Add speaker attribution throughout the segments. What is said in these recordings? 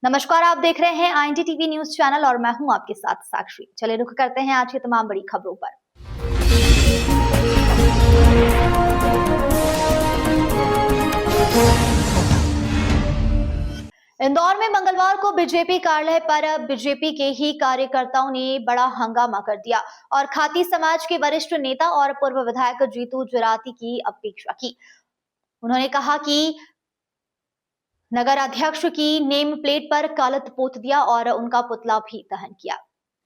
Speaker 1: नमस्कार, आप देख रहे हैं IND-TV न्यूज चैनल और मैं हूं आपके साथ साक्षी। चलिए रुख करते हैं आज की तमाम बड़ी खबरों पर। इंदौर में मंगलवार को बीजेपी कार्यालय पर बीजेपी के ही कार्यकर्ताओं ने बड़ा हंगामा कर दिया और खाती समाज के वरिष्ठ नेता और पूर्व विधायक जीतू जराती की अपेक्षा की। उन्होंने कहा कि नगर अध्यक्ष की नेम प्लेट पर कलत पोत दिया और उनका पुतला भी दहन किया।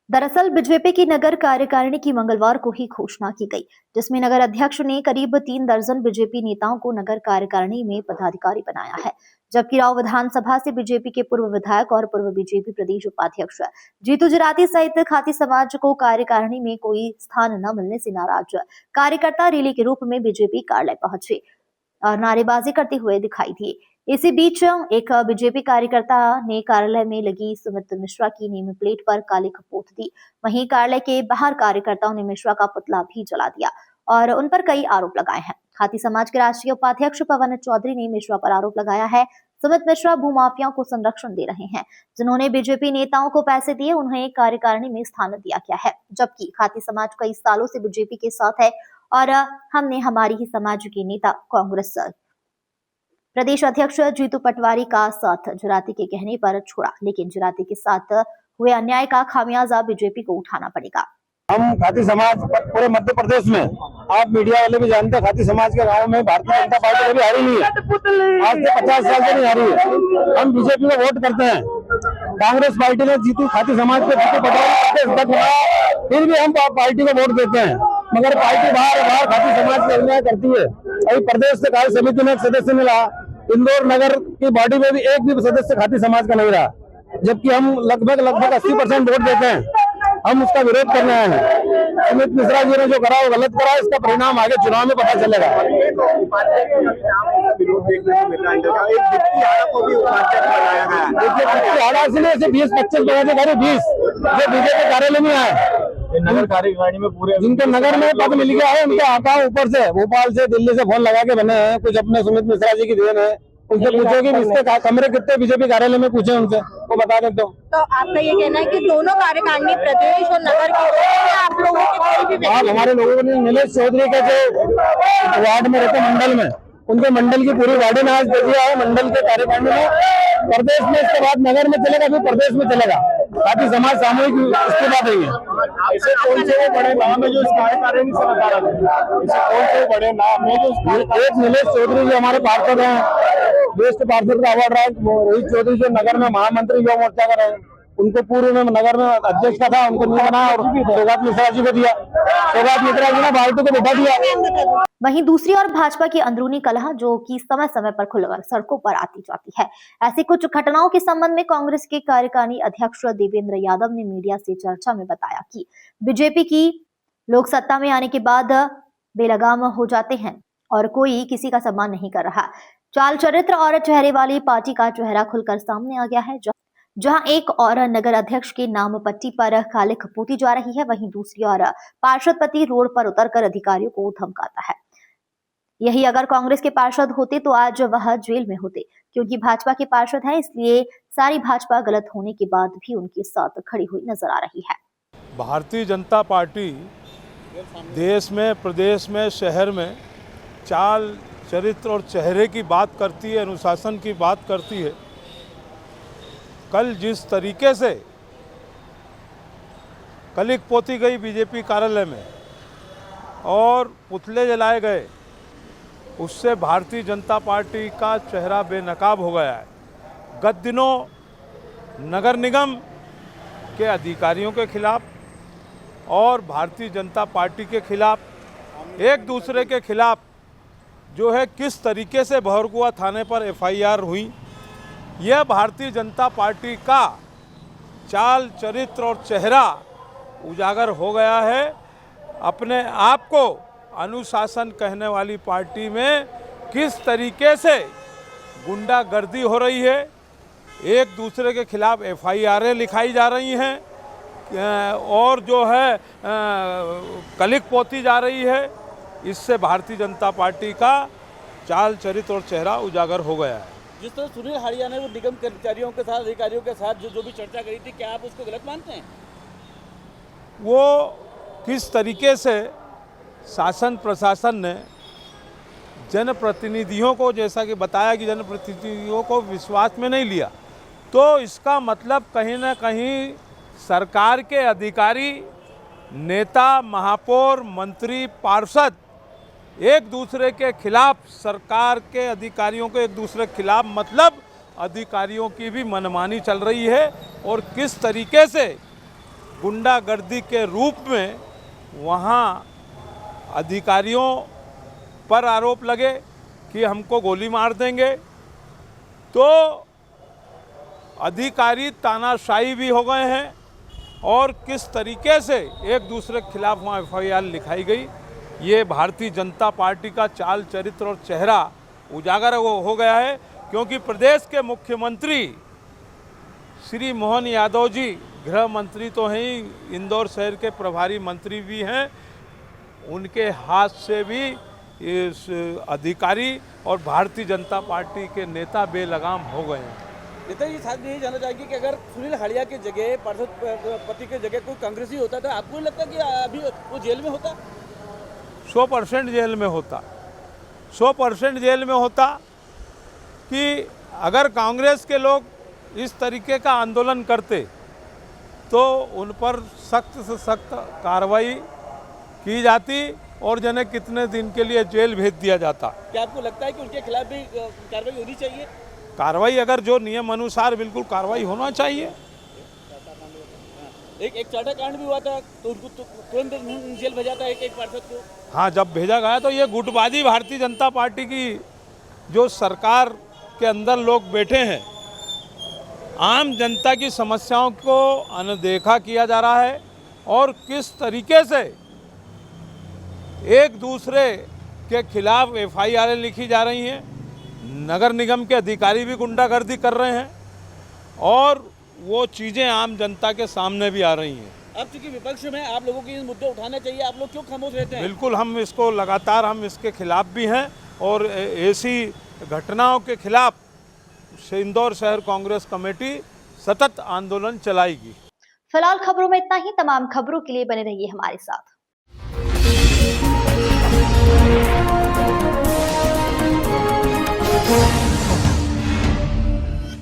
Speaker 1: दरअसल बीजेपी की नगर कार्यकारिणी की मंगलवार को ही घोषणा की गई, जिसमें नगर अध्यक्ष ने करीब 3 दर्जन बीजेपी नेताओं को नगर कार्यकारिणी में पदाधिकारी बनाया है, जबकि राव विधानसभा से बीजेपी के पूर्व विधायक और पूर्व बीजेपी प्रदेश उपाध्यक्ष जीतू जराती सहित खाती समाज को कार्यकारिणी में कोई स्थान न मिलने से नाराज कार्यकर्ता रैली के रूप में बीजेपी कार्यालय पहुंचे और नारेबाजी करते हुए दिखाई दिए। इसी बीच एक बीजेपी कार्यकर्ता ने कार्यालय में लगी सुमित मिश्रा की नेम प्लेट पर काली पोत दी। वहीं कार्यालय के बाहर कार्यकर्ताओं ने मिश्रा का पुतला भी जला दिया और उन पर कई आरोप लगाए हैं। खाती समाज के राष्ट्रीय उपाध्यक्ष पवन चौधरी ने मिश्रा पर आरोप लगाया है सुमित मिश्रा भूमाफियाओं को संरक्षण दे रहे हैं, जिन्होंने बीजेपी नेताओं को पैसे दिए उन्हें कार्यकारिणी में स्थान दिया गया है, जबकि खाती समाज कई सालों से बीजेपी के साथ है और हमने हमारी ही समाज के नेता कांग्रेस प्रदेश अध्यक्ष जीतू पटवारी का साथ जराती के कहने पर छोड़ा, लेकिन जराती के साथ हुए अन्याय का खामियाजा बीजेपी को उठाना पड़ेगा।
Speaker 2: हम खाती समाज पूरे मध्य प्रदेश में, आप मीडिया वाले भी जानते हैं, खाती समाज के गांव में भारतीय जनता पार्टी कभी हारी नहीं है। आज से 50 साल से नहीं हारी है। हम बीजेपी को वोट करते हैं। कांग्रेस पार्टी ने जीतू खाती समाज के जीतू पटवारी, फिर भी हम पार्टी को वोट देते हैं, मगर पार्टी बार खाती समाज के अन्याय करती है। अभी प्रदेश से कार्य समिति में एक सदस्य मिला, इंदौर नगर की बॉडी में भी एक भी सदस्य खाती समाज का नहीं रहा, जबकि हम लगभग 80% वोट देते हैं। हम उसका विरोध करने आए हैं। सुमित मिश्रा जी ने जो करा वो गलत करा, इसका परिणाम आगे चुनाव में पता चलेगा। देखिए 20-25 पदाधिकारी 20 जो बीजेपी कार्यालय में आए, नगर कार्यकारिणी में पूरे जिनके नगर में पद मिल गया है, उनके आका ऊपर से भोपाल से दिल्ली से फोन लगा के बने हैं। कुछ अपने सुमित मिश्रा जी की देन है, उनसे पूछो कि इसके कमरे कितने बीजेपी कार्यालय में, पूछे उनसे, वो बता देते हो।
Speaker 3: तो आपका ये कहना है कि दोनों कार्यकारिणी प्रदेश और नगर के आप लोगों के कोई भी
Speaker 2: हमारे लोगों ने नीलेश चौधरी के जो वार्ड में रहते मंडल में, उनके मंडल की पूरी वार्ड ने आज दे दिया है मंडल के कार्यकारिणी में। प्रदेश में इसके बाद नगर में चलेगा, फिर प्रदेश में चलेगा। खाती समाज सामूहिक इस्तीफा देंगे। ऐसे कौन से बड़े नाम है जो इस कार्यकारिणी से बता रहे हैं? ऐसे कौन से बड़े नाम है जो एक नीलेश चौधरी जो हमारे पार्षद हैं, बेस्ट पार्षद का अवार्ड रहा है, रोहित चौधरी जो नगर में महामंत्री युवा मोर्चा का रहे, उनको पूर्व में नगर में अध्यक्ष का था, उनको नहीं बनाया और सौगात मिश्रा जी को दिया। सौगात मिश्रा जी ने पार्टी को बिठा दिया।
Speaker 1: वहीं दूसरी ओर भाजपा की अंदरूनी कलह जो कि समय समय पर खुलकर सड़कों पर आती जाती है, ऐसी कुछ घटनाओं के संबंध में कांग्रेस के कार्यकारिणी अध्यक्ष देवेंद्र यादव ने मीडिया से चर्चा में बताया कि बीजेपी की लोग सत्ता में आने के बाद बेलगाम हो जाते हैं और कोई किसी का सम्मान नहीं कर रहा। चाल चरित्र और चेहरे वाली पार्टी का चेहरा खुलकर सामने आ गया है। जहां एक और नगर अध्यक्ष के नाम पट्टी पर कालिख पोती जा रही है, वहीं दूसरी ओर पार्षद पति रोड पर उतरकर अधिकारियों को धमकाता है। यही अगर कांग्रेस के पार्षद होते तो आज वह जेल में होते, क्योंकि भाजपा के पार्षद हैं, इसलिए सारी भाजपा गलत होने के बाद भी उनके साथ खड़ी हुई नजर आ रही है।
Speaker 4: भारतीय जनता पार्टी देश में, प्रदेश में, शहर में चाल चरित्र और चेहरे की बात करती है, अनुशासन की बात करती है। कल जिस तरीके से कलिक पोती गई बीजेपी कार्यालय में और पुतले जलाए गए, उससे भारतीय जनता पार्टी का चेहरा बेनकाब हो गया है। गत दिनों नगर निगम के अधिकारियों के खिलाफ और भारतीय जनता पार्टी के खिलाफ एक दूसरे के खिलाफ जो है किस तरीके से बहरकुआ थाने पर FIR हुई, यह भारतीय जनता पार्टी का चाल चरित्र और चेहरा उजागर हो गया है। अपने आप को अनुशासन कहने वाली पार्टी में किस तरीके से गुंडागर्दी हो रही है, एक दूसरे के खिलाफ FIR लिखाई जा रही हैं और जो है कलिक पोती जा रही है, इससे भारतीय जनता पार्टी का चाल चरित्र और चेहरा उजागर हो गया है।
Speaker 5: जिस तरह सुनील हाड़िया ने वो निगम कर्मचारियों के साथ, अधिकारियों के साथ जो भी चर्चा करी थी, क्या आप उसको गलत मानते हैं?
Speaker 4: वो किस तरीके से शासन प्रशासन ने जनप्रतिनिधियों को, जैसा कि बताया कि जनप्रतिनिधियों को विश्वास में नहीं लिया, तो इसका मतलब कहीं ना कहीं सरकार के अधिकारी, नेता, महापौर, मंत्री, पार्षद एक दूसरे के खिलाफ, सरकार के अधिकारियों को एक दूसरे के खिलाफ, मतलब अधिकारियों की भी मनमानी चल रही है। और किस तरीके से गुंडागर्दी के रूप में वहाँ अधिकारियों पर आरोप लगे कि हमको गोली मार देंगे, तो अधिकारी तानाशाही भी हो गए हैं। और किस तरीके से एक दूसरे के खिलाफ वहाँ FIR लिखाई गई, ये भारतीय जनता पार्टी का चाल चरित्र और चेहरा उजागर हो गया है। क्योंकि प्रदेश के मुख्यमंत्री श्री मोहन यादव जी गृह मंत्री तो हैं ही, इंदौर शहर के प्रभारी मंत्री भी हैं, उनके हाथ से भी इस अधिकारी और भारतीय जनता पार्टी के नेता बेलगाम हो गए हैं।
Speaker 5: नेताजी साथ में यही जानना चाहेंगे कि अगर सुनील हाड़िया की जगह, पार्षद पति की जगह कोई कांग्रेसी होता तो आपको लगता कि अभी वो जेल में होता?
Speaker 4: 100% जेल में होता, 100% जेल में होता। कि अगर कांग्रेस के लोग इस तरीके का आंदोलन करते तो उन पर सख्त से सख्त कार्रवाई की जाती और जिन्हें कितने दिन के लिए जेल भेज दिया जाता।
Speaker 5: क्या आपको लगता है कि उनके खिलाफ भी कार्रवाई होनी चाहिए?
Speaker 4: कार्रवाई अगर जो नियम अनुसार, बिल्कुल कार्रवाई होना चाहिए।
Speaker 5: एक चाटा कांड भी हुआ था तो उनको तुरंत जेल भेजा था एक पार्षद को।
Speaker 4: हाँ, जब भेजा गया तो ये गुटबाजी भारतीय जनता पार्टी की, जो सरकार के अंदर लोग बैठे हैं, आम जनता की समस्याओं को अनदेखा किया जा रहा है। और किस तरीके से एक दूसरे के खिलाफ FIR लिखी जा रही हैं, नगर निगम के अधिकारी भी गुंडागर्दी कर रहे हैं और वो चीज़ें आम जनता के सामने भी आ रही हैं।
Speaker 5: अब चूंकि विपक्ष में, आप लोगों को ये मुद्दे उठाने चाहिए, आप लोग क्यों खामोश रहते हैं?
Speaker 4: बिल्कुल, हम इसको लगातार, हम इसके खिलाफ भी हैं और ऐसी घटनाओं के खिलाफ इंदौर शहर कांग्रेस कमेटी सतत आंदोलन चलाएगी।
Speaker 1: फिलहाल खबरों में इतना ही। तमाम खबरों के लिए बने रहिए हमारे साथ।